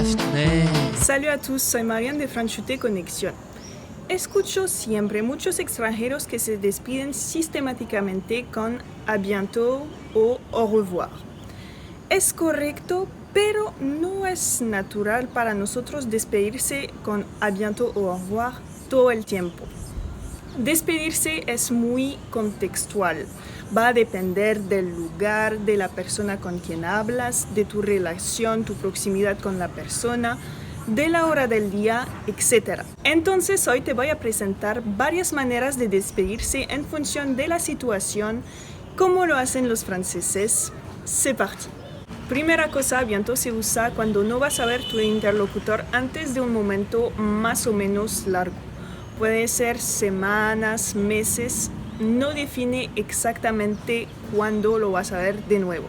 desastre. Salut à tous, soy Marianne de Franchute Conexión. Escucho siempre muchos extranjeros que se despiden sistemáticamente con a bientôt o au revoir. Es correcto, pero no es natural para nosotros despedirse con a bientôt o au revoir todo el tiempo. Despedirse es muy contextual. Va a depender del lugar, de la persona con quien hablas, de tu relación, tu proximidad con la persona, de la hora del día, etc. Entonces hoy te voy a presentar varias maneras de despedirse en función de la situación, como lo hacen los franceses. C'est parti. Primera cosa, bientôt se usa cuando no vas a ver tu interlocutor antes de un momento más o menos largo. Puede ser semanas, meses, no define exactamente cuándo lo vas a ver de nuevo.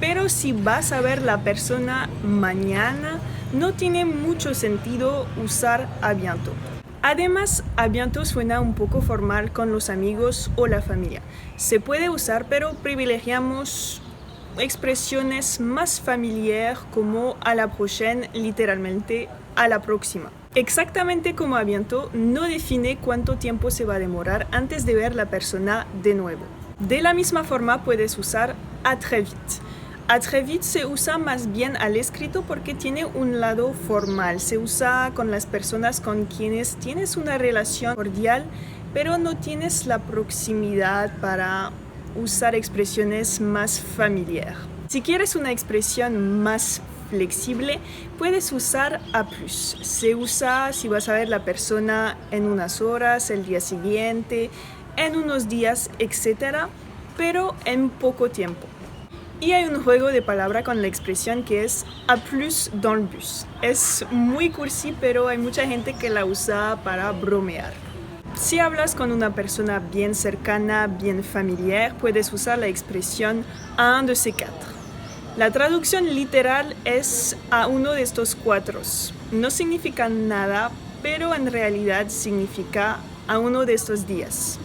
Pero si vas a ver la persona mañana, no tiene mucho sentido usar a bientôt. Además, a bientôt suena un poco formal con los amigos o la familia. Se puede usar, pero privilegiamos expresiones más familiares como a la prochaine, literalmente a la próxima. Exactamente como a bientôt, no define cuánto tiempo se va a demorar antes de ver la persona de nuevo. De la misma forma puedes usar à très vite. À très vite se usa más bien al escrito porque tiene un lado formal. Se usa con las personas con quienes tienes una relación cordial, pero no tienes la proximidad para usar expresiones más familiares. Si quieres una expresión más flexible, puedes usar a plus. Se usa si vas a ver la persona en unas horas, el día siguiente, en unos días, etc., pero en poco tiempo. Y hay un juego de palabra con la expresión que es a plus dans le bus. Es muy cursi, pero hay mucha gente que la usa para bromear. Si hablas con una persona bien cercana, bien familiar, puedes usar la expresión un de ces quatre. La traducción literal es a uno de estos cuatro. No significa nada, pero en realidad significa a uno de estos días.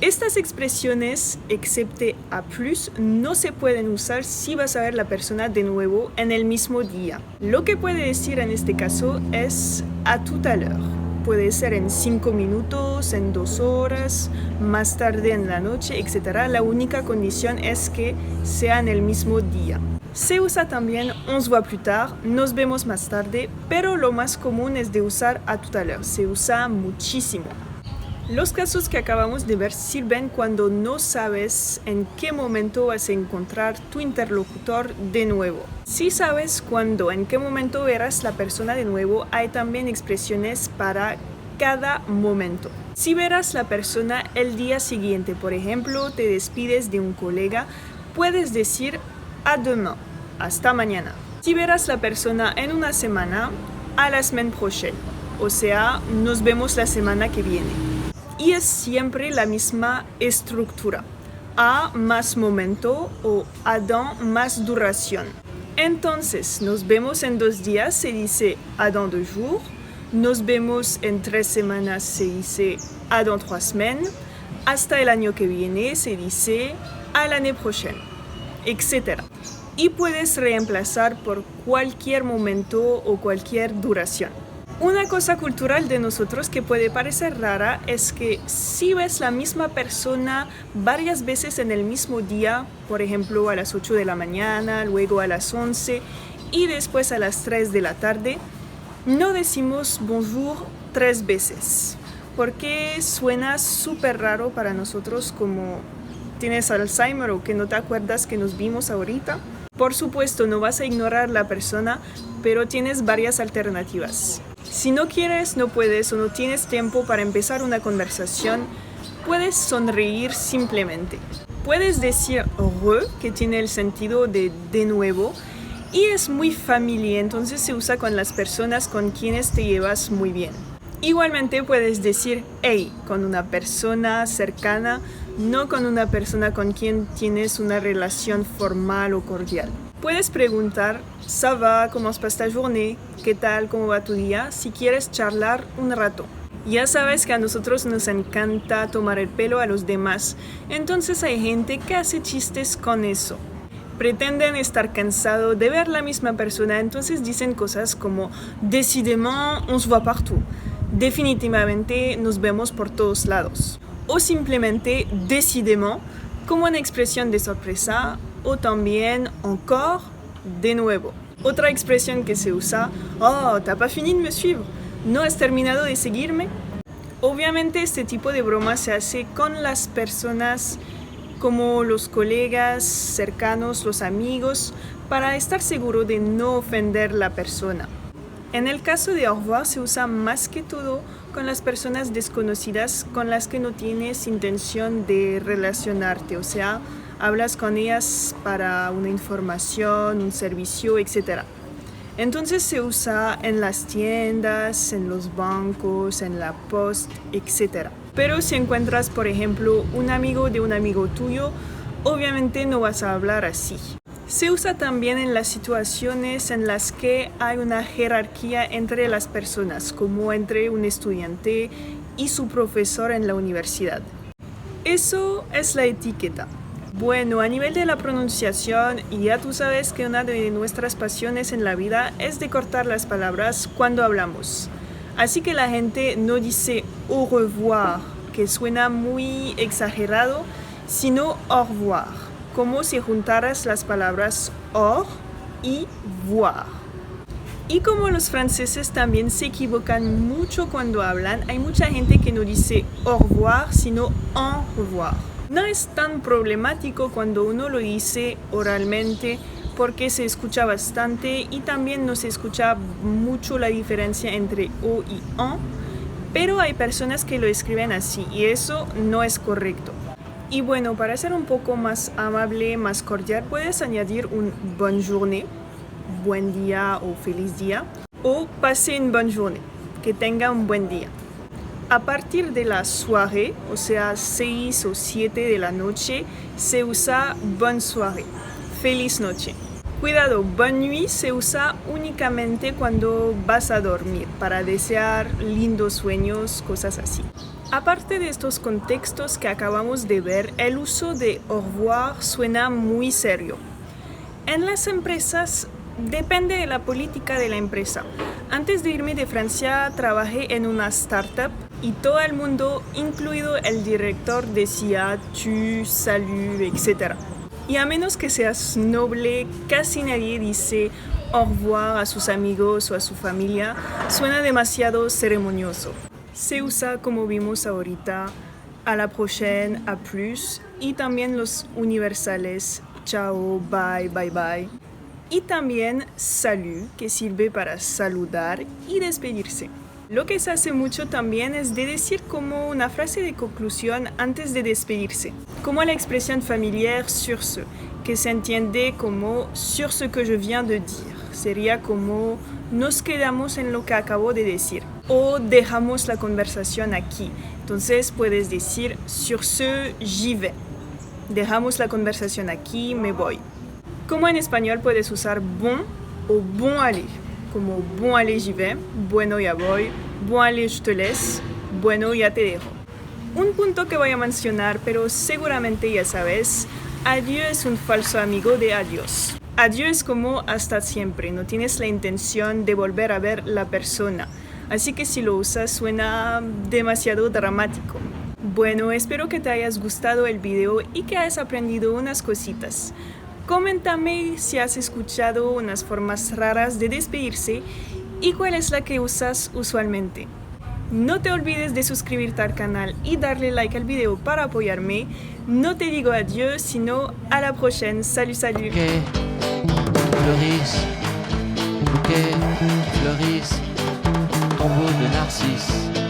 Estas expresiones, excepto a plus, no se pueden usar si vas a ver la persona de nuevo en el mismo día. Lo que puede decir en este caso es a tout à l'heure. Puede ser en 5 minutos, en 2 horas, más tarde en la noche, etc. La única condición es que sea en el mismo día. Se usa también on se voit plus tard, nos vemos más tarde, pero lo más común es de usar a tout à l'heure. Se usa muchísimo. Los casos que acabamos de ver sirven cuando no sabes en qué momento vas a encontrar tu interlocutor de nuevo. Si sabes cuándo, en qué momento verás la persona de nuevo, hay también expresiones para cada momento. Si verás la persona el día siguiente, por ejemplo, te despides de un colega, puedes decir à demain, hasta mañana. Si verás la persona en una semana, à la semaine prochaine, o sea, nos vemos la semana que viene. Y es siempre la misma estructura. A más momento o a dans más duración. Entonces, nos vemos en 2 días, se dice à dans 2 jours. Nos vemos en 3 semanas, se dice à dans 3 semaines. Hasta el año que viene, se dice à l'année prochaine, etc. Y puedes reemplazar por cualquier momento o cualquier duración. Una cosa cultural de nosotros que puede parecer rara es que si ves la misma persona varias veces en el mismo día, por ejemplo a las 8 de la mañana, luego a las 11 y después a las 3 de la tarde, no decimos bonjour 3 veces, porque suena súper raro para nosotros como tienes Alzheimer o que no te acuerdas que nos vimos ahorita. Por supuesto, no vas a ignorar la persona, pero tienes varias alternativas. Si no quieres, no puedes o no tienes tiempo para empezar una conversación, puedes sonreír simplemente. Puedes decir re, que tiene el sentido de nuevo, y es muy familiar, entonces se usa con las personas con quienes te llevas muy bien. Igualmente puedes decir hey con una persona cercana, no con una persona con quien tienes una relación formal o cordial. Puedes preguntar, ça va, comment se passe ta journée, qué tal, cómo va tu día, si quieres charlar un rato. Ya sabes que a nosotros nos encanta tomar el pelo a los demás, entonces hay gente que hace chistes con eso. Pretenden estar cansados de ver la misma persona, entonces dicen cosas como décidément on se voit partout. Definitivamente nos vemos por todos lados. O simplemente décidément como una expresión de sorpresa, o también encore, de nuevo. Otra expresión que se usa, oh, t'as pas fini de me suivre, ¿no has terminado de seguirme? Obviamente este tipo de broma se hace con las personas como los colegas cercanos, los amigos, para estar seguro de no ofender a la persona. En el caso de au revoir se usa más que todo con las personas desconocidas con las que no tienes intención de relacionarte, o sea, hablas con ellas para una información, un servicio, etc. Entonces se usa en las tiendas, en los bancos, en la post, etc. Pero si encuentras, por ejemplo, un amigo de un amigo tuyo, obviamente no vas a hablar así. Se usa también en las situaciones en las que hay una jerarquía entre las personas, como entre un estudiante y su profesor en la universidad. Eso es la etiqueta. Bueno, a nivel de la pronunciación, ya tú sabes que una de nuestras pasiones en la vida es de cortar las palabras cuando hablamos. Así que la gente no dice au revoir, que suena muy exagerado, sino au revoir, como si juntaras las palabras au y voir. Y como los franceses también se equivocan mucho cuando hablan, hay mucha gente que no dice au revoir, sino au revoir. No es tan problemático cuando uno lo dice oralmente porque se escucha bastante y también no se escucha mucho la diferencia entre o y en, pero hay personas que lo escriben así y eso no es correcto. Y bueno, para ser un poco más amable, más cordial, puedes añadir un bonne journée, buen día o feliz día, o passez une bonne journée, que tenga un buen día. A partir de la soirée, o sea, 6 o 7 de la noche, se usa bonne soirée, feliz noche. Cuidado, bonne nuit se usa únicamente cuando vas a dormir, para desear lindos sueños, cosas así. Aparte de estos contextos que acabamos de ver, el uso de au revoir suena muy serio. En las empresas depende de la política de la empresa. Antes de irme de Francia trabajé en una startup y todo el mundo, incluido el director, decía tu, salut, etc. Y a menos que seas noble, casi nadie dice au revoir a sus amigos o a su familia. Suena demasiado ceremonioso. Se usa, como vimos ahorita, à la prochaine, à plus, y también los universales, chao, bye, bye, bye. Y también salut, que sirve para saludar y despedirse. Lo que se hace mucho también es de decir como una frase de conclusión antes de despedirse, como la expresión familiar sur ce, que se entiende como sur ce que je viens de dire. Sería como nos quedamos en lo que acabo de decir o dejamos la conversación aquí. Entonces puedes decir sur ce j'y vais. Dejamos la conversación aquí, me voy. Como en español puedes usar bon o bon aller, como bon aller j'y vais, bueno ya voy, bon aller je te laisse, bueno ya te dejo. Un punto que voy a mencionar, pero seguramente ya sabes, adieu es un falso amigo de adiós. Adiós es como hasta siempre, no tienes la intención de volver a ver la persona, así que si lo usas suena demasiado dramático. Bueno, espero que te hayas gustado el video y que hayas aprendido unas cositas. Coméntame si has escuchado unas formas raras de despedirse y cuál es la que usas usualmente. No te olvides de suscribirte al canal y darle like al video para apoyarme. No te digo adiós, sino a la prochaine. Salut, salut. Bouquet, fleurissent, bouquet, fleurissent, tombeau de narcisses.